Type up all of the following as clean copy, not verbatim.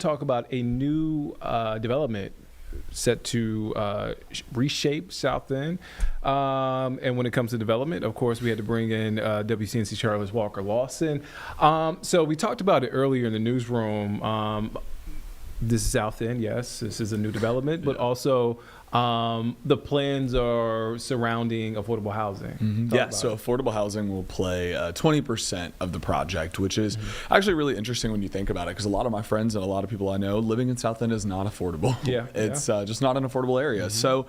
talk about a new development set to reshape South End. And when it comes to development, of course, we had to bring in WCNC Charlotte's Walker Lawson. So we talked about it earlier in the newsroom. This is South End, yes, this is a new development, but also the plans are surrounding affordable housing. Mm-hmm. Yeah, so affordable housing will play 20% of the project, which is actually really interesting when you think about it, because a lot of my friends and a lot of people I know living in South End is not affordable. Yeah, it's just not an affordable area. So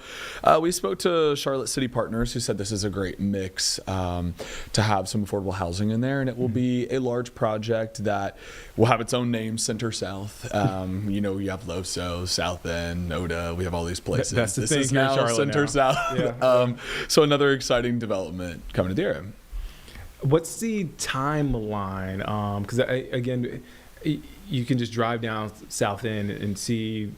we spoke to Charlotte City Partners, who said this is a great mix to have some affordable housing in there, and it will be a large project that will have its own name, Center South. You know, you have Lawson, South End, Noda, we have all these places. That's the this thing is here in now Charlotte Center now. South. Yeah. So another exciting development coming to the area. What's the timeline? Because again, you can just drive down South End and see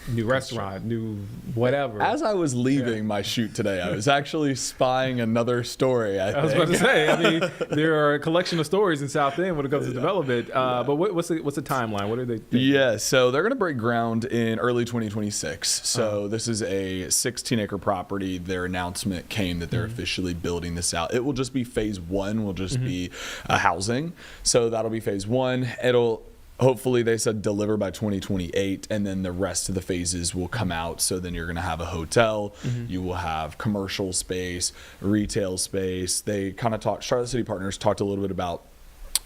new restaurant, new whatever. As I was leaving my shoot today, I was actually spying another story. I was about to say, I mean, there are a collection of stories in South End when it comes to development. But what's the timeline? What are they thinking? Yeah, so they're going to break ground in early 2026. So this is a 16-acre property. Their announcement came that they're officially building this out. It will just be phase one. Will just be housing. So that'll be phase one. It'll hopefully, they said deliver by 2028, and then the rest of the phases will come out. So then you're going to have a hotel, you will have commercial space, retail space. They kind of talked, Charlotte City Partners talked a little bit about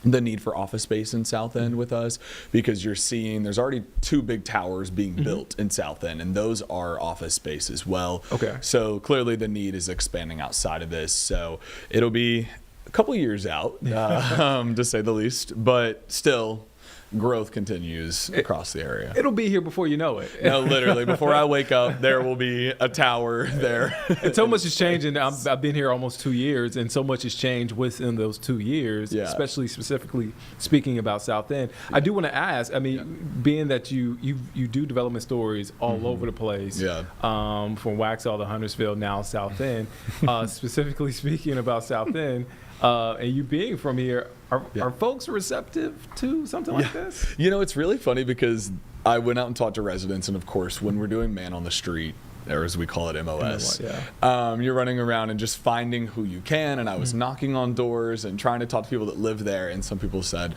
the need for office space in South End with us, because you're seeing there's already 2 big towers being built in South End, and those are office space as well. Okay. So clearly the need is expanding outside of this. So it'll be a couple years out, to say the least, but still, growth continues across the area. It'll be here before you know it. No, literally, before I wake up, there will be a tower there. And so much has changed, and I've been here almost 2 years, and so much has changed within those 2 years, especially specifically speaking about South End. I do want to ask, I mean, being that you do development stories all over the place, from Waxhaw to Huntersville, now South End, specifically speaking about South End, and you being from here, are folks receptive to something like this? You know, it's really funny because I went out and talked to residents, and of course, when we're doing Man on the Street, or as we call it, MOS, you're running around and just finding who you can, and I was knocking on doors and trying to talk to people that live there, and some people said,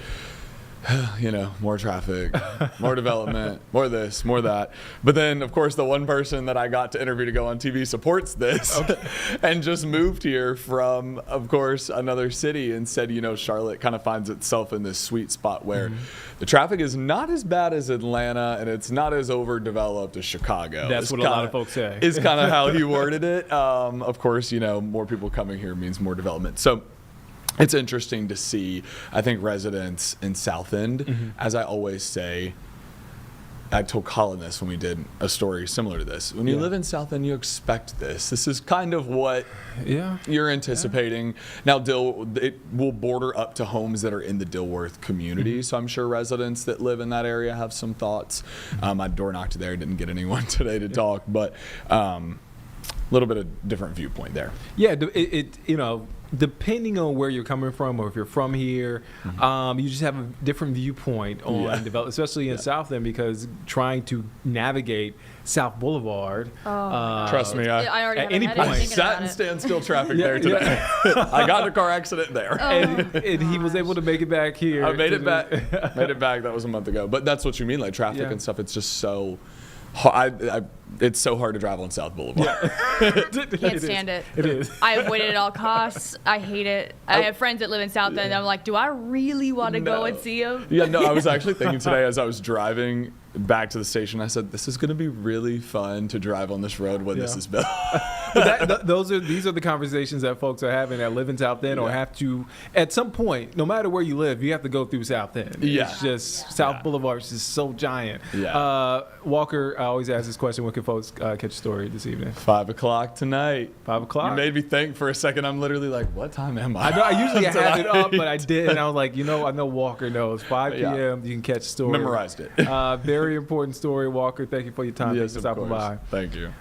you know, more traffic, more development, more this, more that. But then, of course, the one person that I got to interview to go on TV supports this and just moved here from, of course, another city, and said, you know, Charlotte kind of finds itself in this sweet spot where the traffic is not as bad as Atlanta and it's not as overdeveloped as Chicago. That's what a lot of folks say. Is kind of how he worded it. Of course, you know, more people coming here means more development. So it's interesting to see, I think, residents in South End, as I always say, I told Colin this when we did a story similar to this. When you live in South End, you expect this. This is kind of what you're anticipating. Now, it will border up to homes that are in the Dilworth community, so I'm sure residents that live in that area have some thoughts. I door knocked there, didn't get anyone today to talk, but a little bit of different viewpoint there. Yeah, you know, depending on where you're coming from, or if you're from here, you just have a different viewpoint on development, especially in South End, because trying to navigate South Boulevard. Trust me, I already at any point, I sat in standstill traffic there today. I got in a car accident there. And he was able to make it back here. I made it back. Made it back. That was a month ago. But that's what you mean, like traffic and stuff. It's just so it's so hard to drive on South Boulevard. Can't stand it. It is. I avoid it at all costs. I hate it. I have friends that live in South End. I'm like, do I really want to go and see them? Yeah, no, I was actually thinking today as I was driving back to the station, I said, this is going to be really fun to drive on this road when this is built. These are the conversations that folks are having that live in South End or have to, at some point, no matter where you live, you have to go through South End. It's just, South Boulevard is just so giant. Walker, I always ask this question, when can folks catch a story this evening? 5 o'clock tonight. 5 o'clock? You made me think for a second. I'm literally like, what time am I? I know, I usually have it up, but I did, and I was like, you know, I know Walker knows. 5 p.m., you can catch a story. Memorized it. Very important story, Walker. Thank you for your time. Yes, Thanks for stopping by. Thank you.